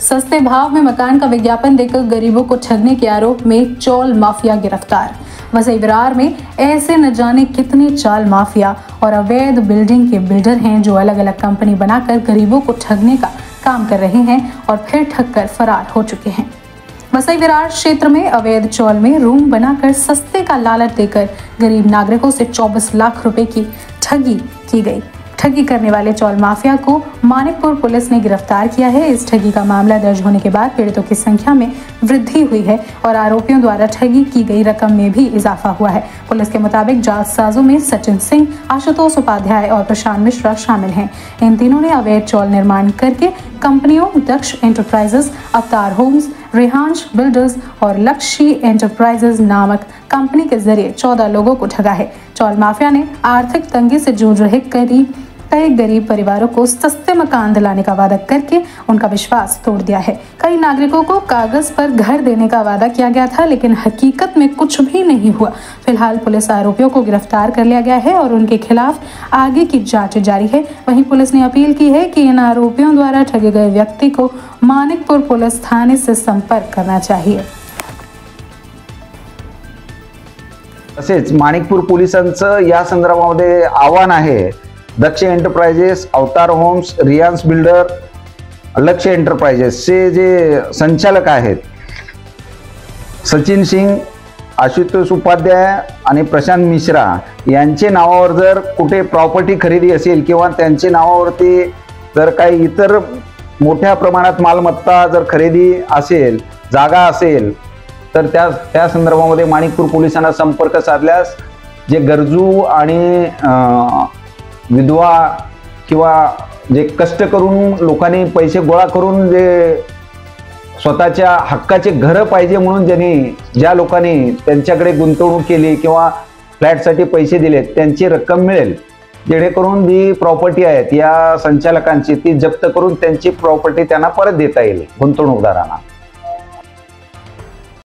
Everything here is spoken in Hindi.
सस्ते भाव में मकान का विज्ञापन देकर गरीबों को ठगने के आरोप में चौल माफिया गिरफ्तार। वसई विरार में ऐसे न जाने कितने चाल माफिया और अवैध बिल्डिंग के बिल्डर हैं जो अलग अलग कंपनी बनाकर गरीबों को ठगने का काम कर रहे हैं और फिर ठग कर फरार हो चुके हैं। वसई विरार क्षेत्र में अवैध चौल में रूम बनाकर सस्ते का लालच देकर गरीब नागरिकों से 24 लाख रुपए की ठगी की गई। ठगी करने वाले चौल माफिया को मानिकपुर पुलिस ने गिरफ्तार किया है। इस ठगी का मामला दर्ज होने के बाद पीड़ितों की संख्या में वृद्धि हुई है और आरोपियों द्वारा ठगी की गई रकम में भी इजाफा हुआ है। पुलिस के मुताबिक जालसाजों में सचिन सिंह, आशुतोष उपाध्याय और प्रशांत मिश्रा शामिल हैं। इन तीनों ने अवैध चौल निर्माण करके कंपनियों दक्ष एंटरप्राइजेस, अवतार होम्स, रेहांश बिल्डर्स और लक्ष्य एंटरप्राइजेस नामक कंपनी के जरिए 14 लोगों को ठगा है। चौल माफिया ने आर्थिक तंगी से जूझ रहे कई गरीब परिवारों को सस्ते मकान दिलाने का वादा करके उनका विश्वास तोड़ दिया है। कई नागरिकों को कागज पर घर देने का वादा किया गया था, लेकिन हकीकत में कुछ भी नहीं हुआ। फिलहाल पुलिस आरोपियों को गिरफ्तार कर लिया गया है और उनके खिलाफ आगे की जांच जारी है। वहीं पुलिस ने अपील की है कि इन आरोपियों द्वारा ठगे गए व्यक्ति को मानिकपुर पुलिस थाने से संपर्क करना चाहिए। तसेच मानिकपुर पोलिसांचं या संदर्भामध्ये आव्हान आहे, दक्ष एंटरप्राइजेस, अवतार होम्स, रियांस बिल्डर, लक्ष्य एंटरप्राइजेसचे जे संचालक आहेत सचिन सिंग, आशुतोष उपाध्याय आणि प्रशांत मिश्रा यांचे नावावर जर कुठे प्रॉपर्टी खरेदी असेल किंवा त्यांचे नावावरती जर काही इतर मोठ्या प्रमाणात मालमत्ता जर खरेदी असेल, जागा असेल, तर त्या संदर्भामध्ये मानिकपुर पोलिसांना संपर्क साधल्यास जे गरजू आणि विधवा किंवा जे कष्ट करून लोकांनी पैसे गोळा करून जे स्वतःच्या हक्काचे घर पाहिजे म्हणून ज्या लोकांनी त्यांच्याकडे गुंतवणूक केली किंवा फ्लॅटसाठी पैसे दिले त्यांची रक्कम मिळेल, जेणेकरून जी प्रॉपर्टी आहेत या संचालकांची ती जप्त करून त्यांची प्रॉपर्टी त्यांना परत देता येईल गुंतवणूकदारांना।